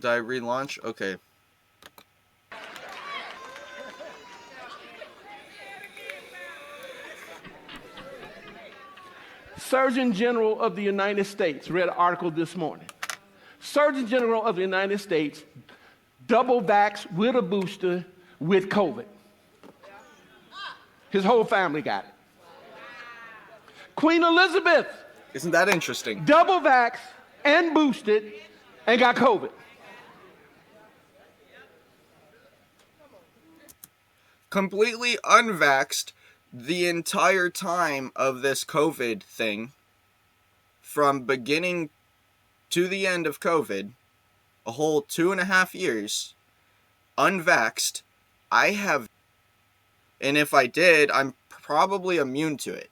Did I relaunch? Okay. Surgeon General of the United States, read an article this morning. Surgeon General of the United States, double vax with a booster with COVID. His whole family got it. Queen Elizabeth, Isn't that interesting? double vax and boosted and got COVID. Completely unvaxxed the entire time of this COVID thing, from beginning to the end of COVID, a whole 2.5 years, unvaxxed. I have, and if I did, I'm probably immune to it.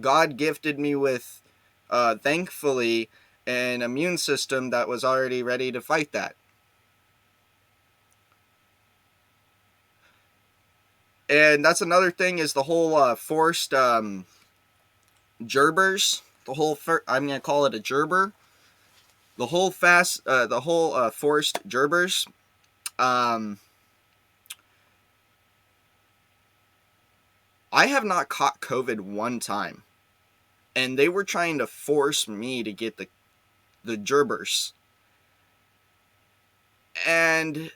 God gifted me with, thankfully, an immune system that was already ready to fight that. And that's another thing, is the whole forced gerbers. I'm gonna call it a gerber. The whole forced gerbers. I have not caught COVID one time, and they were trying to force me to get the gerbers. And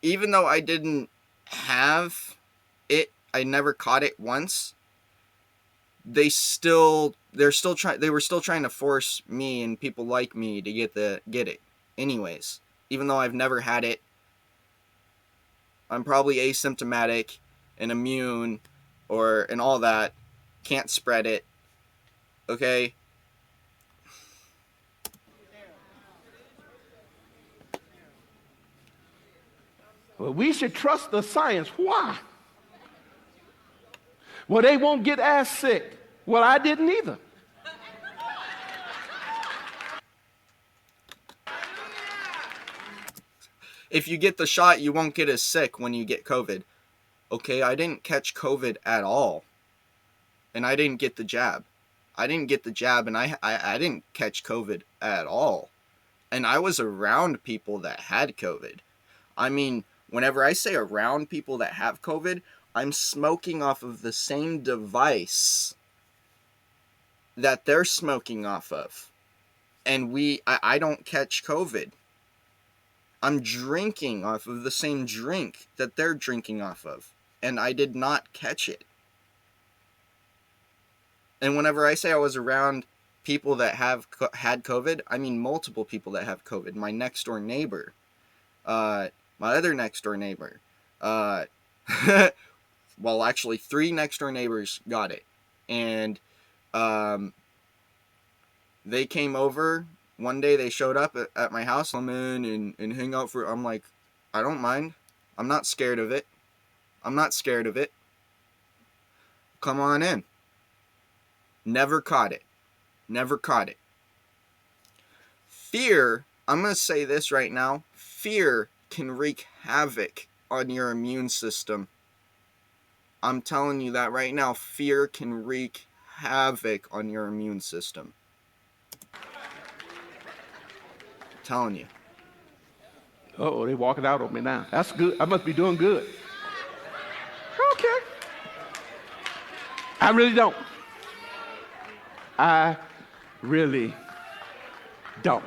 even though I didn't have it, I never caught it once. They were still trying to force me and people like me to get it anyways, even though I've never had it. I'm probably asymptomatic and immune and all that, can't spread it. Okay? Well, we should trust the science. Why? Well, they won't get as sick. Well, I didn't either. If you get the shot, you won't get as sick when you get COVID. Okay, I didn't catch COVID at all. And I didn't get the jab. I didn't get the jab, and I didn't catch COVID at all. And I was around people that had COVID. I mean, whenever I say around people that have COVID, I'm smoking off of the same device that they're smoking off of. And I don't catch COVID. I'm drinking off of the same drink that they're drinking off of. And I did not catch it. And whenever I say I was around people that had COVID, I mean multiple people that have COVID. My next door neighbor, my other next door neighbor, well, actually 3 next door neighbors got it. And they came over one day. They showed up at my house. I'm in and hang out I'm like, I don't mind. I'm not scared of it. Come on in. Never caught it. Fear, I'm going to say this right now. Fear can wreak havoc on your immune system. I'm telling you that right now. Fear can wreak havoc on your immune system. I'm telling you. Oh, they walking out on me now. That's good. I must be doing good. Okay. I really don't. I really don't.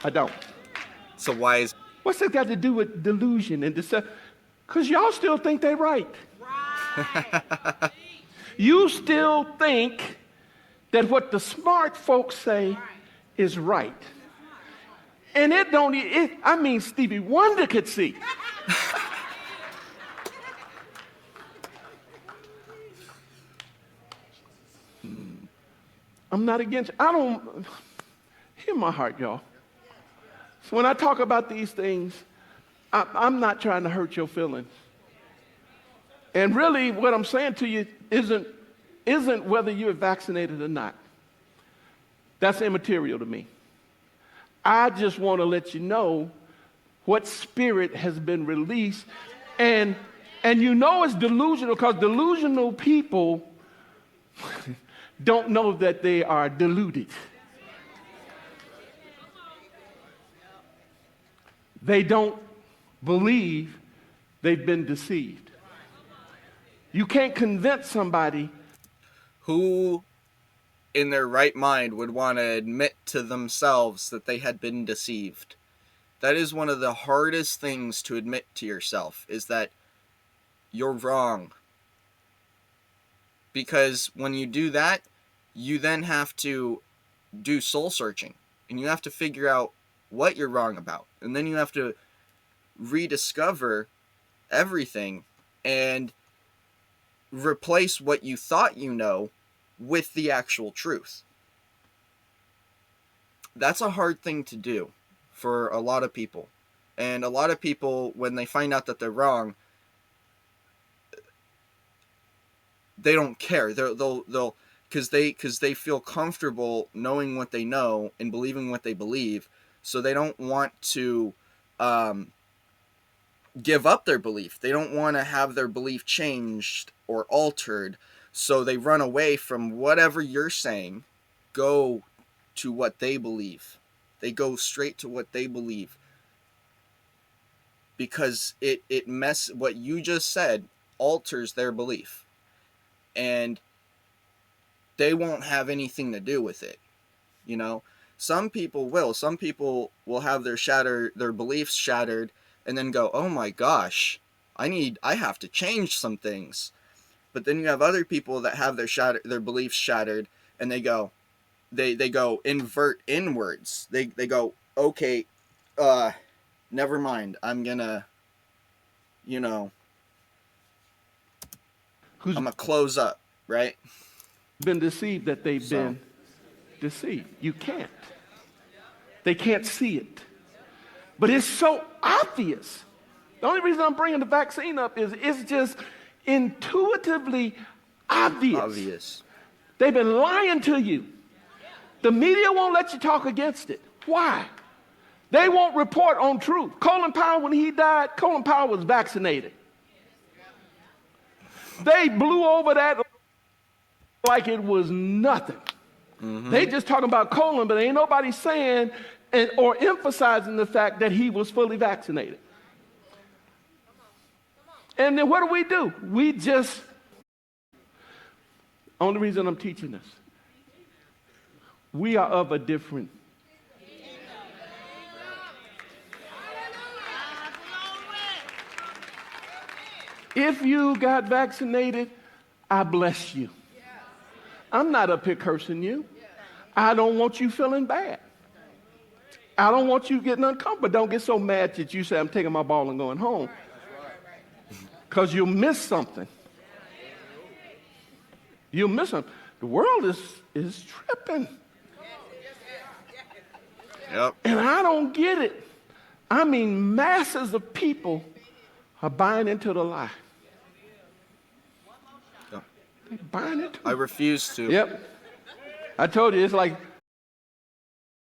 I don't. So why is... What's that got to do with delusion and deception? Because y'all still think they're right. You still think that what the smart folks say is right. And I mean, Stevie Wonder could see. I'm not against, hear my heart, y'all. So when I talk about these things, I'm not trying to hurt your feelings. And really, what I'm saying to you isn't whether you're vaccinated or not. That's immaterial to me. I just want to let you know what spirit has been released. And you know it's delusional, because delusional people, don't know that they are deluded. They don't believe they've been deceived. You can't convince somebody. Who in their right mind would want to admit to themselves that they had been deceived? That is one of the hardest things to admit to yourself, is that you're wrong. Because when you do that, you then have to do soul searching, and you have to figure out what you're wrong about, and then you have to rediscover everything and replace what you thought you know with the actual truth. That's a hard thing to do for a lot of people. And a lot of people, when they find out that they're wrong, they don't care. They'll because they feel comfortable knowing what they know and believing what they believe, so they don't want to give up their belief. They don't want to have their belief changed or altered, so they run away from whatever you're saying, go to what they believe. They go straight to what they believe, because it what you just said alters their belief, and they won't have anything to do with it. You know, some people will have their beliefs shattered, and then go, oh my gosh, I have to change some things. But then you have other people that have their beliefs shattered, and they go invert inwards. They go, okay, never mind, I'm gonna, I'm gonna close up, right? Been deceived that they've been deceived. You can't. They can't see it. But it's so obvious. The only reason I'm bringing the vaccine up is it's just intuitively obvious. They've been lying to you. The media won't let you talk against it. Why? They won't report on truth. Colin Powell, when he died, Colin Powell was vaccinated. They blew over that like it was nothing. Mm-hmm. They just talking about Colin, but ain't nobody saying or emphasizing the fact that he was fully vaccinated. And then what do? We just, only reason I'm teaching this, we are of a different. If you got vaccinated, I bless you. I'm not up here cursing you. I don't want you feeling bad. I don't want you getting uncomfortable. Don't get so mad that you say, I'm taking my ball and going home. Because you'll miss something. You'll miss something. The world is tripping. Yep. And I don't get it. I mean, masses of people are buying into the lie. They're buying into it. I refuse to. Yep. I told you, it's like